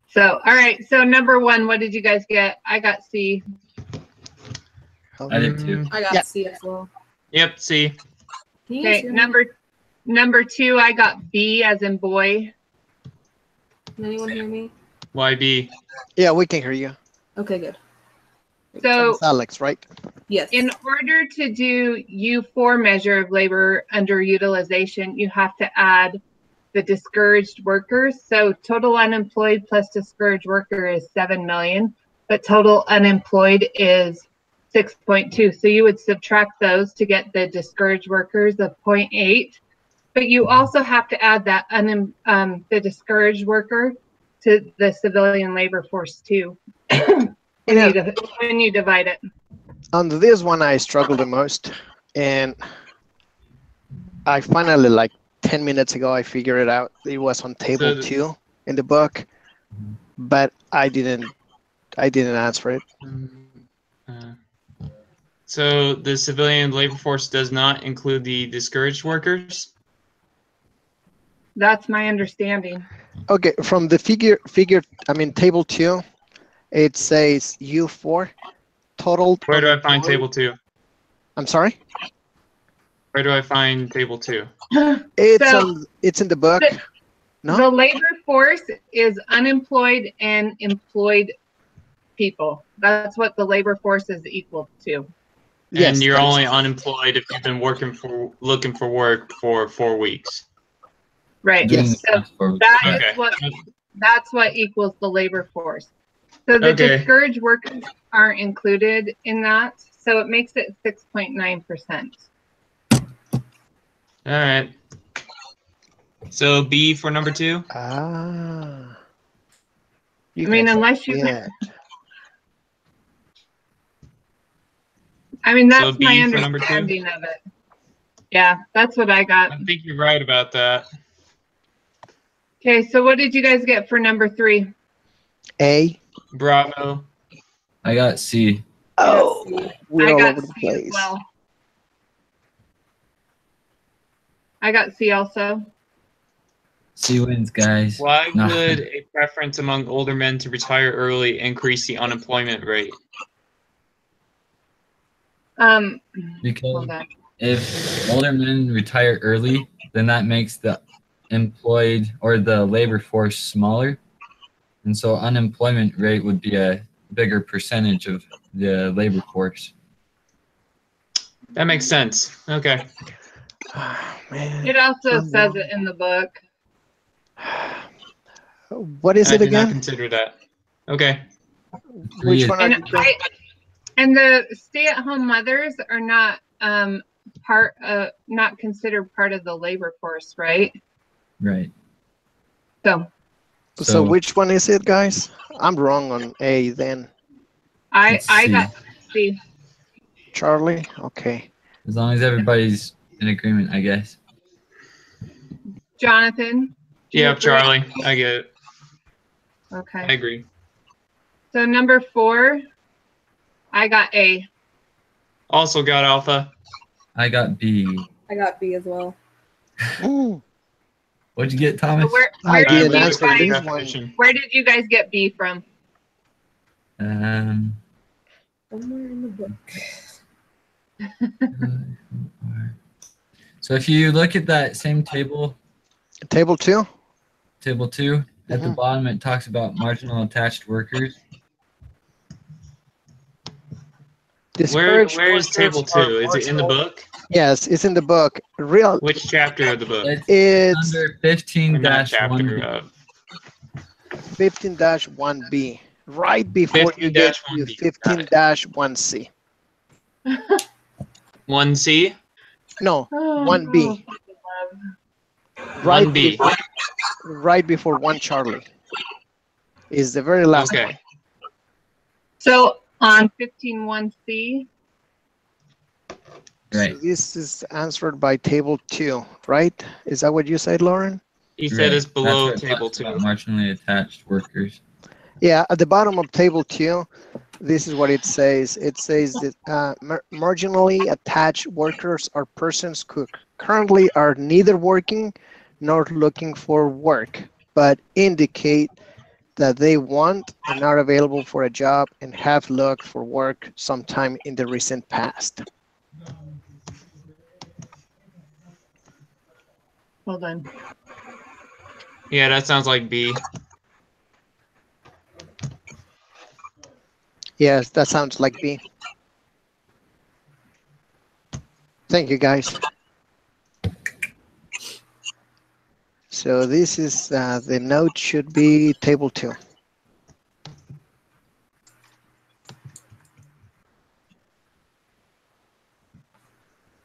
So, all right. So number 1, what did you guys get? I got C. I did too. I got C as well. Yep, C. Okay, number 2, I got B as in boy. Can anyone hear me? YB. Yeah, we can hear you. Okay, good. So it's Alex, right? Yes. In order to do U4 measure of labor underutilization, you have to add the discouraged workers. So total unemployed plus discouraged worker is 7 million, but total unemployed is 6.2. So you would subtract those to get the discouraged workers of 0.8. But you also have to add that the discouraged worker to the civilian labor force too when you divide it. On this one, I struggled the most, and I finally, like 10 minutes ago, I figured it out. It was on table 2 in the book, but I didn't answer it. So the civilian labor force does not include the discouraged workers? That's my understanding. Okay, from the table 2, it says U4 total. Where do I find table 2? I'm sorry? Where do I find table 2? It's in the book. No? The labor force is unemployed and employed people. That's what the labor force is equal to. Yes, and you're only unemployed if you've been looking for work for 4 weeks. Right. Yes. So that's what equals the labor force. So the discouraged workers aren't included in that. So it makes it 6.9%. All right. So B for number 2? Ah. I mean, unless you... I mean, that's so B my for number 2? understanding of it. Yeah, that's what I got. I think you're right about that. Okay, so what did you guys get for number 3? A. Bravo. I got C. Oh, we're all over the C place. as well. I got C also. C wins, guys. Why would a preference among older men to retire early increase the unemployment rate? Because if older men retire early, then that makes the employed or the labor force smaller, and so unemployment rate would be a bigger percentage of the labor force. That makes sense. Okay. Oh, man. It also says it in the book. What is it I did not again? consider that. Okay. Which one? And the stay-at-home mothers are not not considered part of the labor force, right? Right. So which one is it, guys? I'm wrong on A then. I got C. Charlie? Okay. As long as everybody's in agreement, I guess. Jonathan? Yeah, Charlie. I get it. Okay. I agree. So number 4, I got A. Also got alpha. I got B. I got B as well. What'd you get, Thomas? So where did you guys get B from? Somewhere in the book. So if you look at that same table, Table 2? Table 2, at the bottom it talks about marginal attached workers. Where is table 2? Is it in the book? Yes, it's in the book. Which chapter of the book? It's under 15-1. 15-1B. Right before you get to 15-1C. 1C? No, 1B. Right before 1 Charlie. Is the very last one. So on 15-1C. Right. So this is answered by table 2, right? Is that what you said, Lauren? He said it's below table 2. Marginally attached workers. Yeah, at the bottom of table 2, this is what it says. It says that marginally attached workers are persons who currently are neither working nor looking for work, but indicate that they want and are available for a job and have looked for work sometime in the recent past. Hold on. Yeah, that sounds like B. Yes, that sounds like B. Thank you, guys. So this is, the note should be table 2.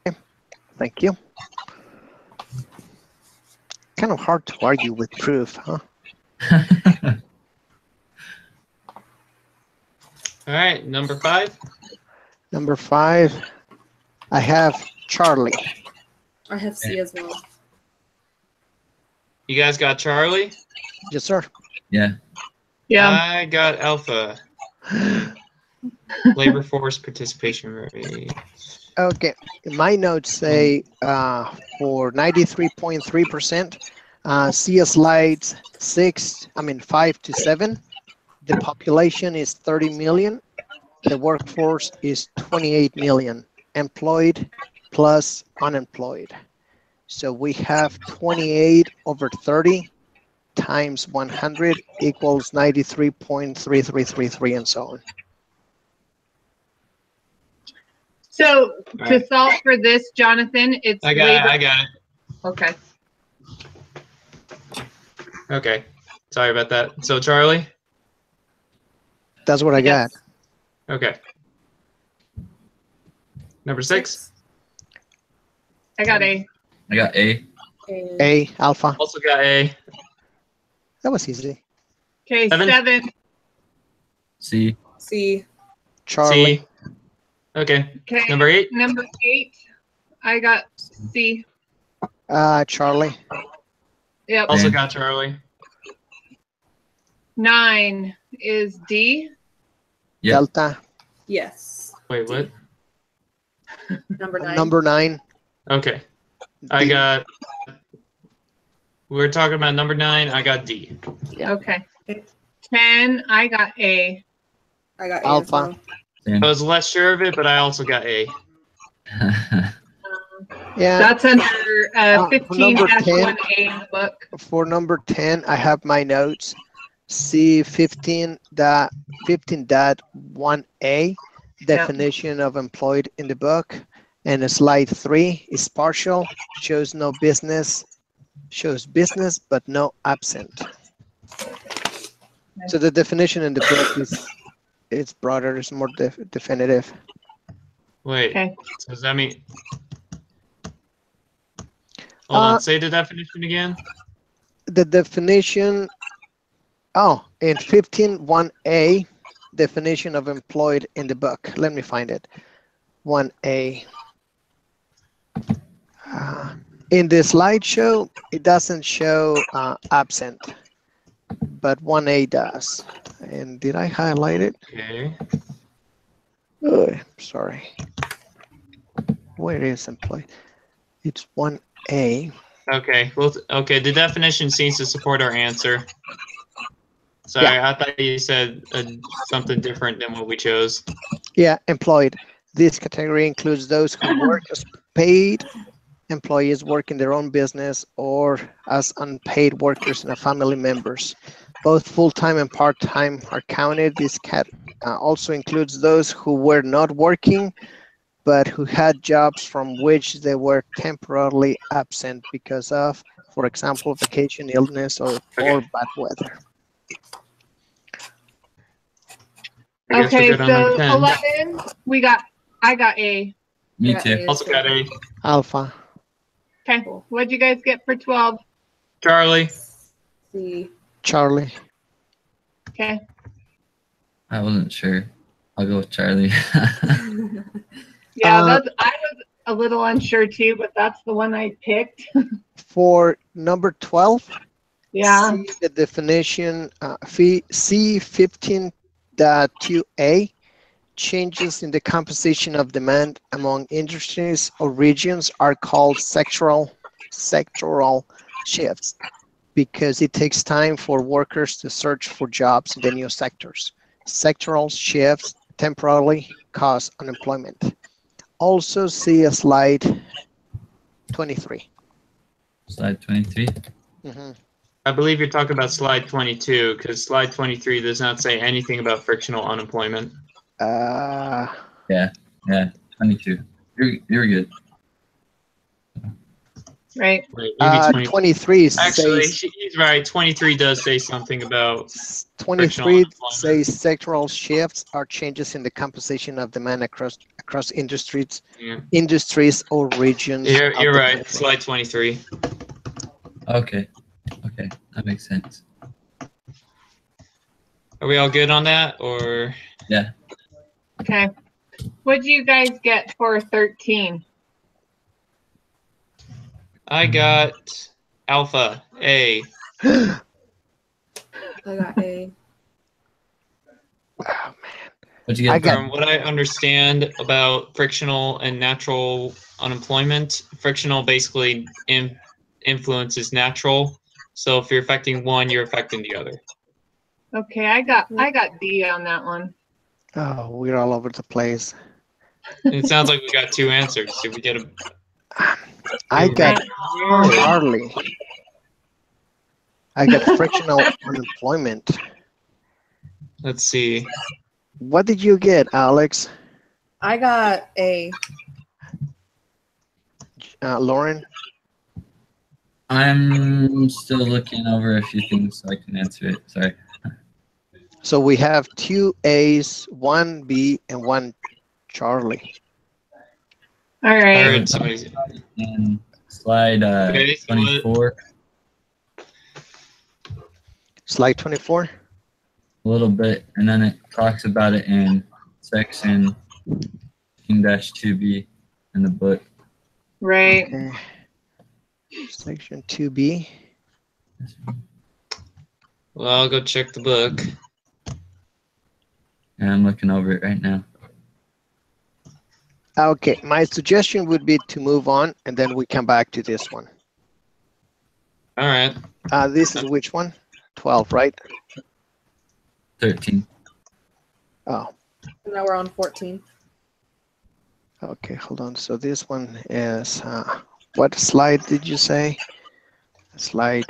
Okay, thank you. Kind of hard to argue with proof, huh? All right, number 5. Number 5, I have Charlie. I have C as well. You guys got Charlie? Yes, sir. Yeah. Yeah. I got Alpha. Labor force participation rate. Okay, my notes say for 93.3%, see a slide 5 to 7. The population is 30 million. The workforce is 28 million, employed plus unemployed. So we have 28 over 30 times 100 equals 93.3333 and so on. So All to right. solve for this, Jonathan, it's I got labor. it. I got it. Okay. Okay. Sorry about that. So Charlie? That's what I got. Okay. Number 6? I got A. I got A. A, Alpha. Also got A. That was easy. Okay, 7. C. C. Charlie. C. Okay. Okay. Number 8? Number 8, I got C. Charlie. Yep. Also Same. got Charlie. 9 is D. Yep. Delta. Yes. Wait, what? Number 9. Number 9. Okay. I got... We're talking about number 9. I got D. Yeah. Okay. 10, I got A. I got A Alpha. as well. Same. I was less sure of it, but I also got A. Yeah. That's under for 15 number 1A 10. in the book. For number 10, I have my notes. C 15.1a, definition of employed in the book. And slide 3 is partial, shows business but no absent. So the definition in the book it's broader, it's more definitive. Wait. Okay. So does that mean... Hold on. Say the definition again. The definition, in 15.1a, definition of employed in the book. Let me find it. 1a. In the slideshow, it doesn't show absent, but 1a does. And did I highlight it? Okay. Oh, sorry. Where is employed? It's 1a. Okay. Well, okay. The definition seems to support our answer. Sorry, I thought you said something different than what we chose. Yeah, employed. This category includes those who work as paid employees, work in their own business, or as unpaid workers and family members. Both full-time and part-time are counted. This also includes those who were not working, but who had jobs from which they were temporarily absent because of, for example, vacation, illness, or bad weather. I guess we're Okay, good on number so 10. 11, I got A. Me Yeah, too. A. Also got A. Alpha. Okay, what'd you guys get for 12? Charlie. C. Charlie. Okay. I wasn't sure. I'll go with Charlie. Yeah, I was a little unsure too, but that's the one I picked. For number 12, Yeah. see the definition, C15.2a, changes in the composition of demand among industries or regions are called sectoral shifts. because it takes time for workers to search for jobs in the new sectors. Sectoral shifts temporarily cause unemployment. Also see a slide 23. Slide 23. Mhm. I believe you're talking about slide 22, because slide 23 does not say anything about frictional unemployment. Yeah, 22. You're good. Right. Wait, maybe 23 Actually, says he's right. 23 does say something about 23 unemployment. says sectoral shifts are changes in the composition of demand across industries, Yeah. or regions. You're of the right. country. Slide 23. Okay, that makes sense. Are we all good on that, or? Yeah. Okay. What do you guys get for 13? I got alpha A. I got A. Oh, What'd you get? I got- From what I understand about frictional and natural unemployment, frictional basically influences natural. So if you're affecting one, you're affecting the other. Okay, I got D on that one. Oh, we're all over the place. It sounds like we got two answers. Did we get a? I got Charlie. I got frictional unemployment. Let's see. What did you get, Alex? I got A. Lauren? I'm still looking over a few things so I can answer it. Sorry. So we have 2 A's, 1 B, and 1 Charlie. All I right. heard somebody. And slide Okay, so 24, Slide 24. a little bit, and then it talks about it in section 2B in the book. Right. Okay. Section 2B. Well, I'll go check the book. And I'm looking over it right now. Okay, my suggestion would be to move on, and then we come back to this one. All right. This is which one? 12, right? 13. Oh, Now we're on 14. okay, hold on. So this one is, what slide did you say? Slide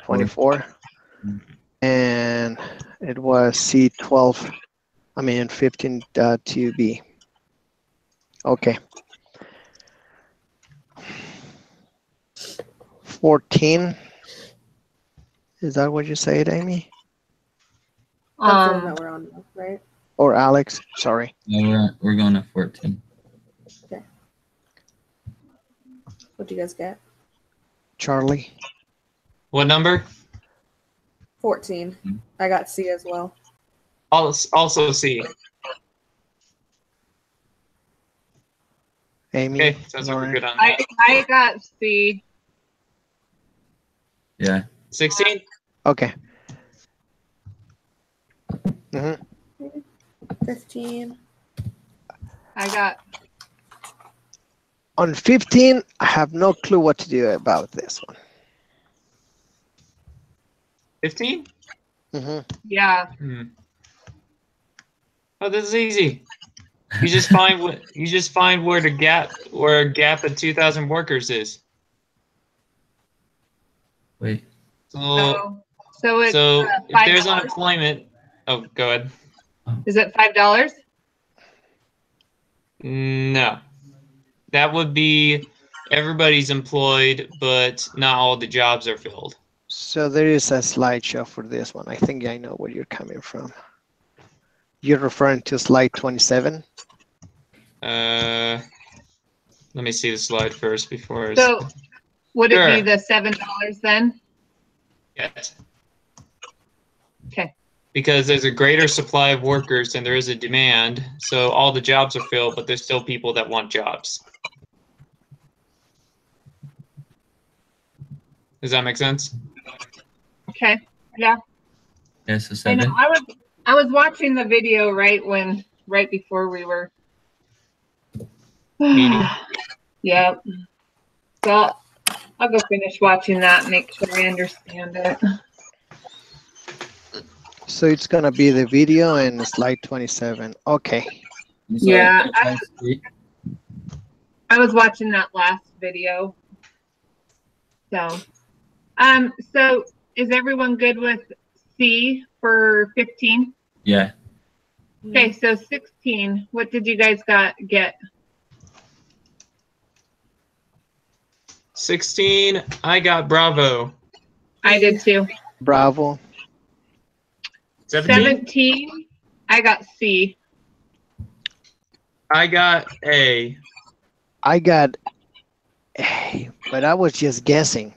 24. And it was C12, 15 2B. Okay. 14. Is that what you said, Amy? That's the one that we're on now, right? Or Alex? Sorry. No, we're going to 14. What do you guys get? Charlie. What number? 14. I got C as well. Also C. Amy. Okay, sounds like we're Lauren. good on that. I got C. Yeah. 16? Okay. Mhm. 15. I got On 15, I have no clue what to do about this one. 15? yeah. Oh, this is easy. You just find where a gap of 2,000 workers is. Wait. So it's if there's $5. unemployment, oh, go ahead. Is it $5? No, that would be everybody's employed, but not all the jobs are filled. So there is a slideshow for this one. I think I know where you're coming from. You're referring to slide 27? Let me see the slide first before. So would it be Sure. the $7 then? Yes. Okay. Because there's a greater supply of workers than there is a demand, so all the jobs are filled, but there's still people that want jobs. Does that make sense? Okay. Yeah. Yeah, so I 7. know. I was watching the video right before we were Meeting. Yep. So I'll go finish watching that, make sure I understand it. So it's gonna be the video and slide 27. Okay. Yeah, I was watching that last video. So is everyone good with C for 15? Yeah. Okay, so 16, what did you guys get? 16, I got Bravo. I did too. Bravo. 17, I got C. I got A. I got A, but I was just guessing.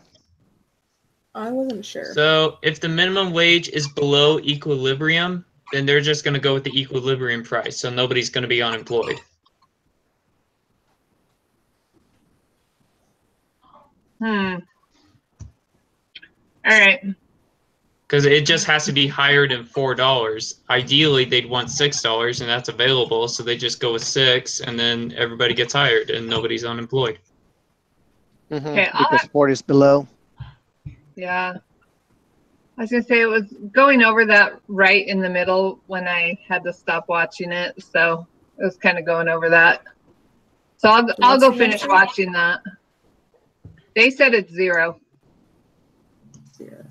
I wasn't sure. So if the minimum wage is below equilibrium, then they're just going to go with the equilibrium price. So nobody's going to be unemployed. All right. Because it just has to be higher than $4. Ideally, they'd want $6, and that's available. So they just go with 6, and then everybody gets hired, and nobody's unemployed. Okay, because 4 is below. Yeah. I was gonna say it was going over that right in the middle when I had to stop watching it, so it was kind of going over that. So I'll go finish watching that. They said it's 0. 0.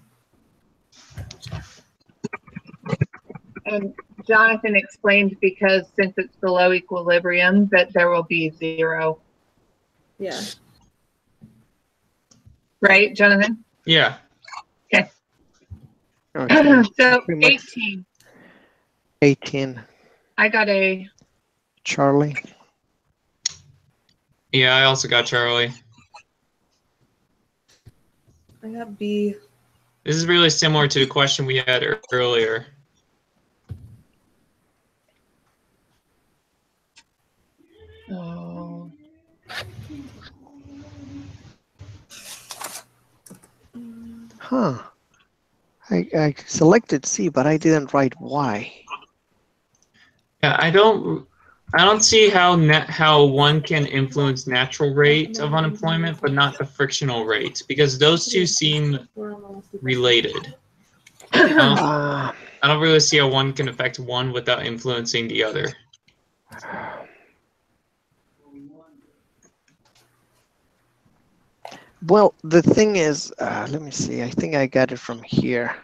And Jonathan explained because since it's below equilibrium that there will be 0. Yeah. Right, Jonathan? Yeah. Okay. Okay. So 18. 18. I got A. Charlie. Yeah, I also got Charlie. I got B. This is really similar to the question we had earlier. Oh. Huh. I selected C, but I didn't write Y. Yeah, I don't see how one can influence natural rate of unemployment, but not the frictional rate, because those two seem related. I don't really see how one can affect one without influencing the other. Well, the thing is, let me see. I think I got it from here.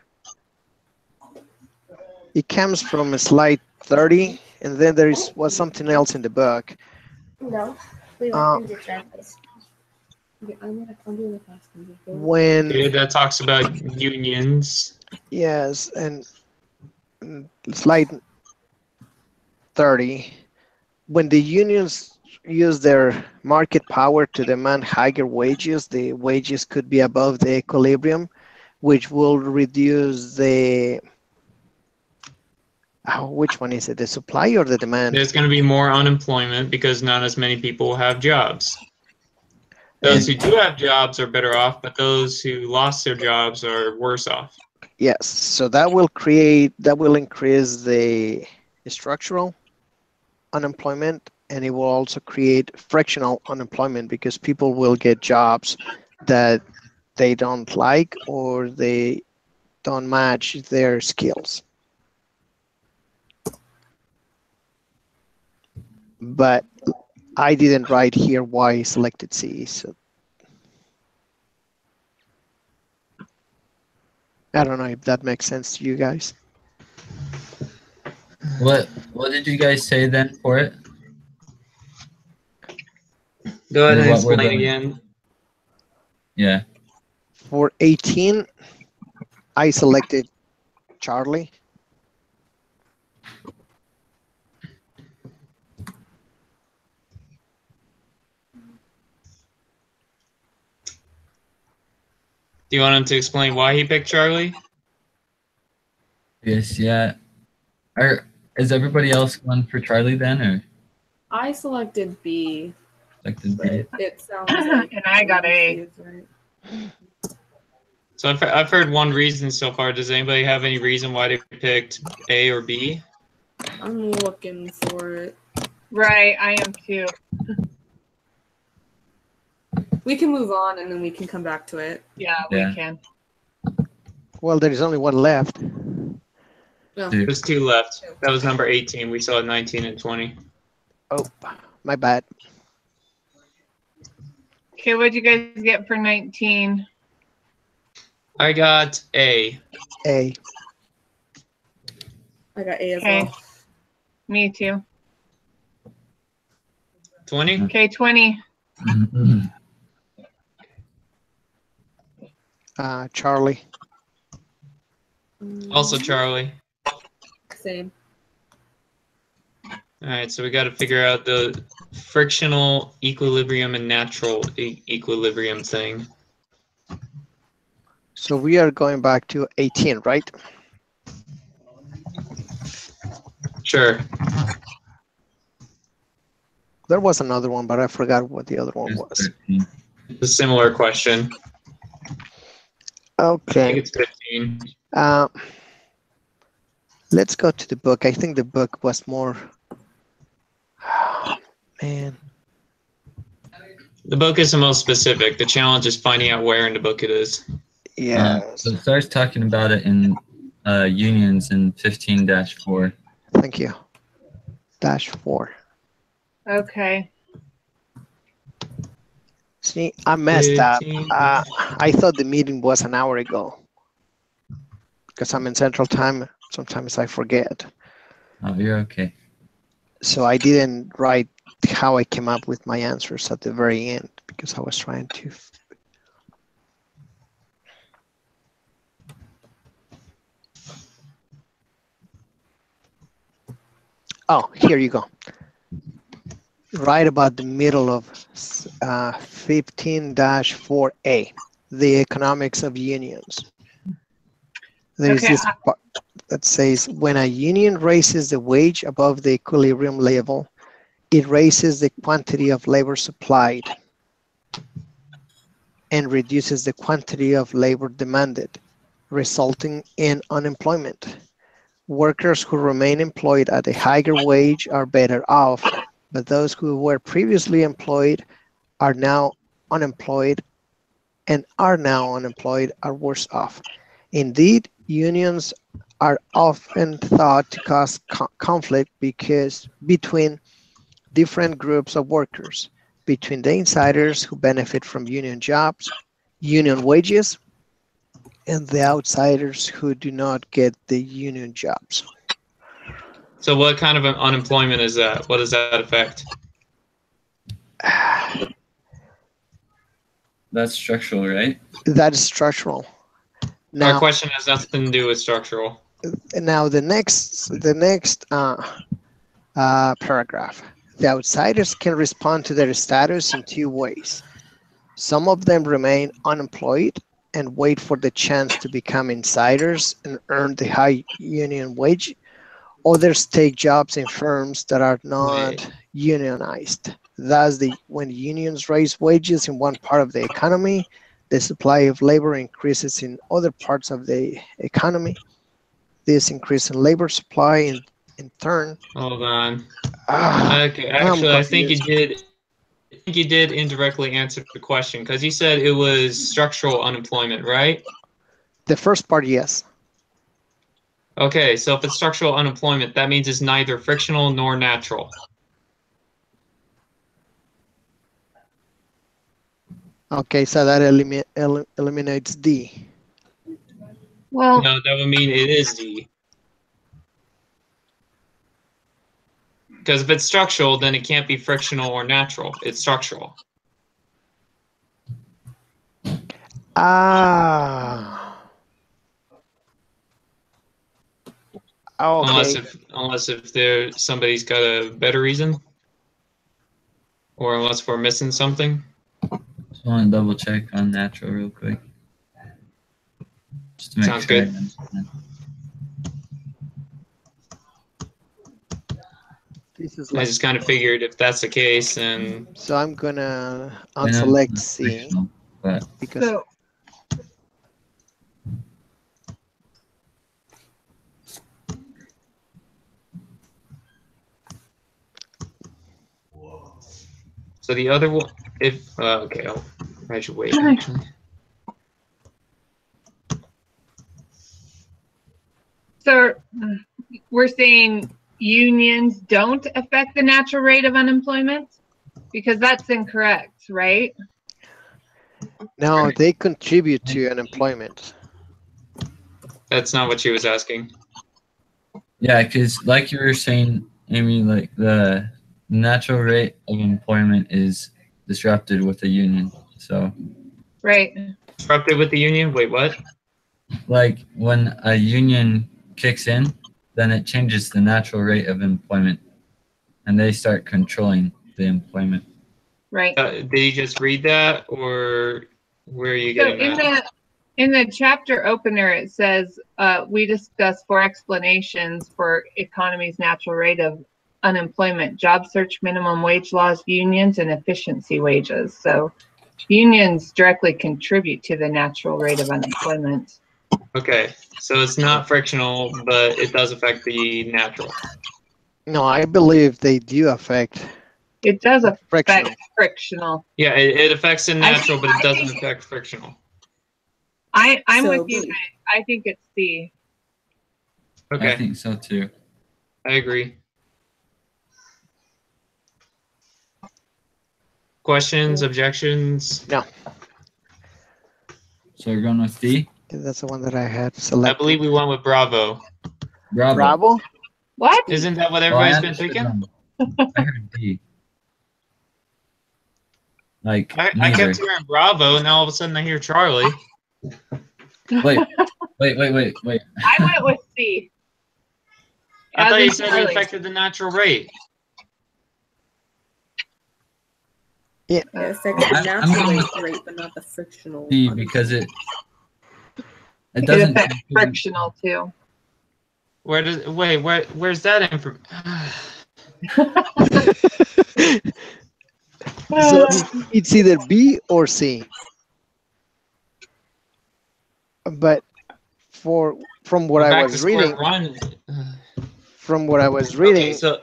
It comes from slide 30, and then there was something else in the book. No, we went into this. When That talks about unions. yes, and slide 30, when the unions use their market power to demand higher wages, the wages could be above the equilibrium, which will reduce the which one is it, the supply or the demand? There's going to be more unemployment because not as many people have jobs. Those who do have jobs are better off, but those who lost their jobs are worse off. Yes, so that will increase the structural unemployment, and it will also create frictional unemployment because people will get jobs that they don't like or they don't match their skills. But I didn't write here why I selected C, so I don't know if that makes sense to you guys. What did you guys say then for it? Go ahead and What were explain the- again. Yeah. For 18, I selected Charlie. Do you want him to explain why he picked Charlie? Yes, yeah. Is everybody else going for Charlie then, or I selected B. selected B? It sounds like. And I got A. Right. So I've heard one reason so far. Does anybody have any reason why they picked A or B? I'm looking for it. Right, I am too. We can move on and then we can come back to it. Yeah, Yeah. we can. Well, there is only one left. No. Dude. There's 2 left. That was number 18. We saw 19 and 20. Oh, my bad. Okay, what'd you guys get for 19? I got A. A. I got A as Okay. well. Me too. 20? Okay, 20. Charlie. Also Charlie. Same. All right, so we got to figure out the frictional equilibrium and natural equilibrium thing. So we are going back to 18, right? Sure. There was another one, but I forgot what the other one There's was. 13. It's a similar question. I think Okay. it's 15. Let's go to the book. I think the book was more. Man. The book is the most specific. The challenge is finding out where in the book it is. Yeah. So it starts talking about it in unions in 15-4. Thank you. -4. Okay. See, I messed up. 15. I thought the meeting was an hour ago. Because I'm in Central Time, sometimes I forget. Oh, you're okay. So I didn't write how I came up with my answers at the very end because I was trying to. Oh, here you go. Right about the middle of 15-4A, the economics of unions. There's Okay, this part that says when a union raises the wage above the equilibrium level, it raises the quantity of labor supplied and reduces the quantity of labor demanded, resulting in unemployment. Workers who remain employed at a higher wage are better off, but those who were previously employed are now unemployed are worse off. Indeed, unions are often thought to cause conflict because between different groups of workers, between the insiders who benefit from union jobs, union wages, and the outsiders who do not get the union jobs. So what kind of an unemployment is that? What does that affect? That's structural, right? That is structural. Our Now, question has nothing to do with structural. now the next paragraph. The outsiders can respond to their status in 2 ways. Some of them remain unemployed and wait for the chance to become insiders and earn the high union wage. Others take jobs in firms that are not unionized. Thus, when unions raise wages in one part of the economy, the supply of labor increases in other parts of the economy. This increase in labor supply in turn. Hold on. Ah, Okay, actually, I think you did. I think you did indirectly answer the question because you said it was structural unemployment, right? the first part, yes. Okay, so if it's structural unemployment, that means it's neither frictional nor natural. Okay, so that eliminates D. Well, No, that would mean it is D. Because if it's structural, then it can't be frictional or natural. It's structural. Ah. Okay. Unless if somebody's got a better reason, or unless we're missing something. Just want to double check on natural real quick. Just to make Sounds sure. good. This is I like, just kind of figured if that's the case, and so I'm gonna I know unselect it's C frictional, but because so so the other one, if okay, I should wait, actually. So we're saying unions don't affect the natural rate of unemployment? Because that's incorrect, right? No, they contribute to unemployment. That's not what she was asking. Yeah, because like you were saying, Amy, like the natural rate of employment is disrupted with a union. So, Right. Disrupted with the union? Wait, what? like when a union kicks in, then it changes the natural rate of employment, and they start controlling the employment. Right. Did you just read that, or where are you So getting that? in the chapter opener, it says, we discuss 4 explanations for economy's natural rate of unemployment: job search, minimum wage laws, unions, and efficiency wages. So unions directly contribute to the natural rate of unemployment. Okay, so it's not frictional, but it does affect the natural. No, I believe they do affect It does affect frictional. frictional. Yeah, it affects the natural, but it I doesn't think- affect frictional. I'm So with you B. guys. I think it's C. I Okay, think so too. I agree. Questions, objections? No, So we're going with D. that's the one that I had I selected. believe we went with Bravo. Bravo. Bravo? What? Isn't that what Oh, I everybody's been understood thinking? wrong. I heard D. Like I neither. kept hearing Bravo, and now all of a sudden I hear Charlie. Wait. I I went with C. I thought As you in said it Charlie. affected the natural rate. It affects the I'm natural going rate, but not the frictional. D because it It doesn't. affects frictional too. Where's that information? So it's either B or C. But from what I was reading, Okay, so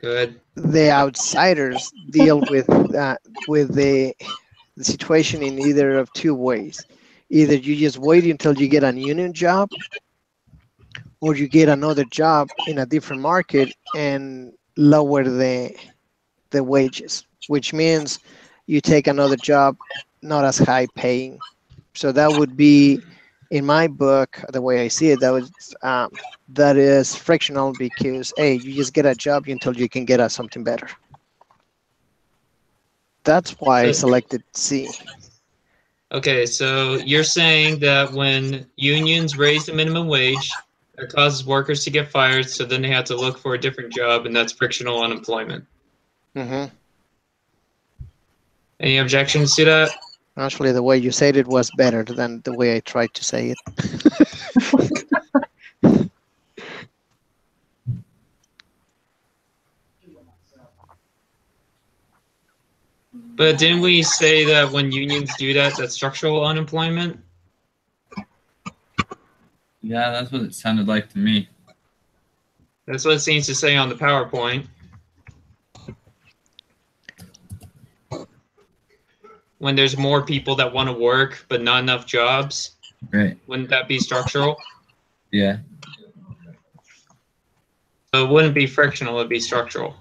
good. the outsiders deal with the situation in either of 2 ways. Either you just wait until you get a union job, or you get another job in a different market and lower the wages, which means you take another job not as high paying. So that would be, in my book, the way I see it, that is frictional, because you just get a job until you can get something better. That's why I selected C. Okay, so you're saying that when unions raise the minimum wage, it causes workers to get fired, so then they have to look for a different job, and that's frictional unemployment. Mm-hmm. Any objections to that? Actually, the way you said it was better than the way I tried to say it. But didn't we say that when unions do that, that's structural unemployment? Yeah, that's what it sounded like to me. That's what it seems to say on the PowerPoint. When there's more people that want to work, but not enough jobs, Right. wouldn't that be structural? Yeah. So it wouldn't be frictional, it'd be structural.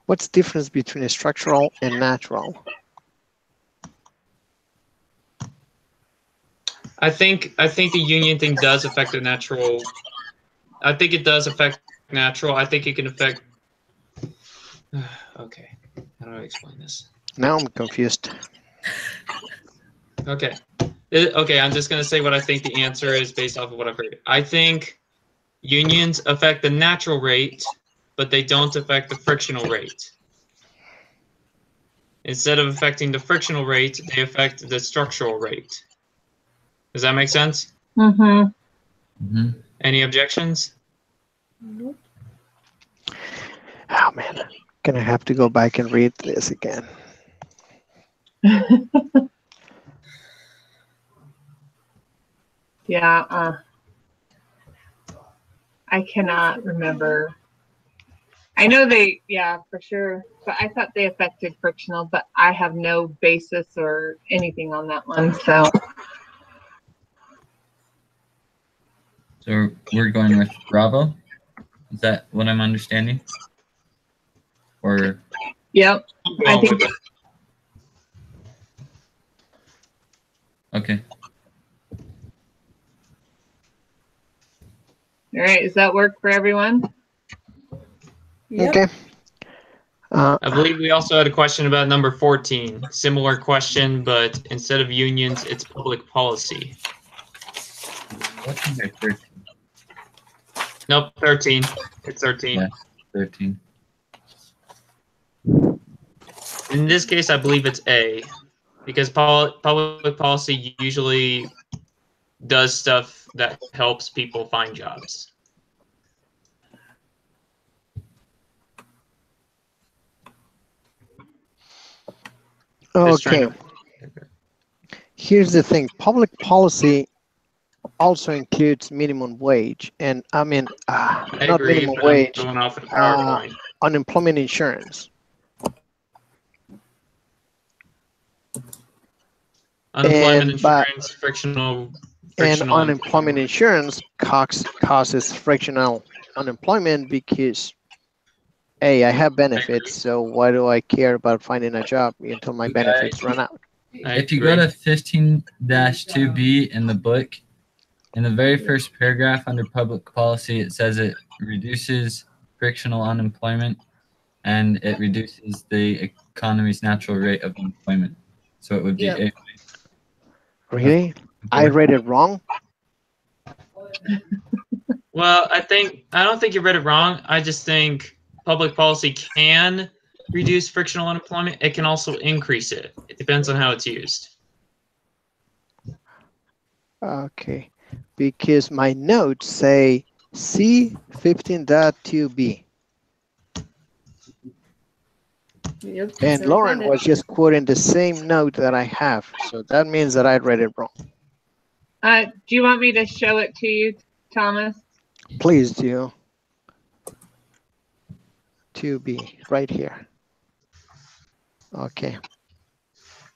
What's the difference between a structural and natural? I think the union thing does affect the natural. I think it does affect natural. I think it can affect. Okay, how do I explain this? Now I'm confused. Okay, okay. I'm just gonna say what I think the answer is based off of what I've heard. I think unions affect the natural rate, but they don't affect the frictional rate. Instead of affecting the frictional rate, they affect the structural rate. Does that make sense? Mm-hmm. Mm-hmm. Any objections? Nope. Oh man, gonna have to go back and read this again. Yeah. I cannot remember. I know they, yeah, for sure. But I thought they affected frictional, but I have no basis or anything on that one. So we're going with Bravo. Is that what I'm understanding? Or yep, I think. Okay. All right, does that work for everyone? Yep. Okay. I believe we also had a question about number 14. Similar question, but instead of unions, it's public policy. What's in there? 13. Nope, 13. It's 13. Yeah, 13. In this case, I believe it's A, because public policy usually does stuff that helps people find jobs. Okay. Here's the thing. Public policy also includes minimum wage, and I mean, I not agree, minimum but wage, I'm going off of the PowerPoint. unemployment insurance. Unemployment and, but- insurance, frictional And unemployment insurance causes frictional unemployment because, A, I have benefits, so why do I care about finding a job until my benefits run out? If you go to 15-2B in the book, in the very first paragraph under public policy, it says it reduces frictional unemployment and it reduces the economy's natural rate of employment. So it would be A. Really? I read it wrong? Well, I don't think you read it wrong. I just think public policy can reduce frictional unemployment. It can also increase it. It depends on how it's used. Okay, because my notes say C15.2B. Yep. And So Lauren found it. was just quoting the same note that I have. So that means that I read it wrong. Do you want me to show it to you, Thomas? Please do. 2B, right here. Okay.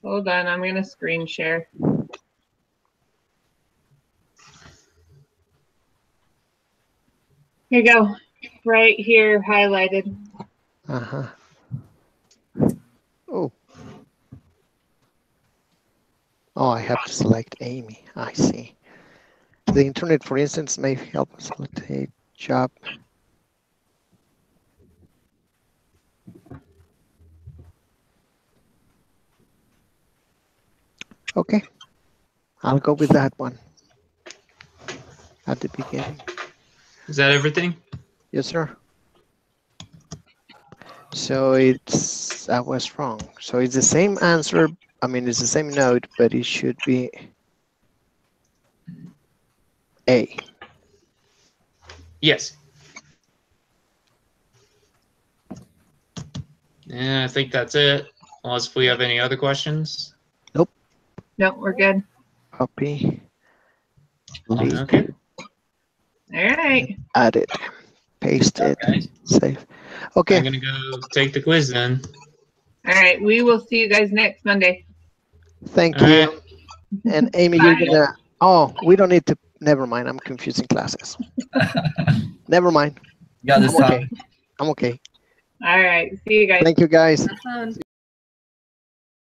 Hold on, I'm gonna screen share. Here you go, right here, highlighted. Uh-huh. Oh. Oh, I have to select Amy. I see. The internet, for instance, may help us select a job. Okay. I'll go with that one at the beginning. Is that everything? Yes, sir. So I was wrong. So it's the same answer. I mean, it's the same note, but it should be A. Yes. Yeah, I think that's it. Unless we have any other questions. No, we're good. Copy. Link. Okay. All right. Add it. Paste it. Save. Okay. I'm gonna go take the quiz then. All right. We will see you guys next Monday. Thank All you. right. And Amy, you're gonna. Oh, we don't need to. Never mind. I'm confusing classes. Never mind. You got this, I'm Tom. okay. I'm okay. All right. See you guys. Thank you, guys. Have fun.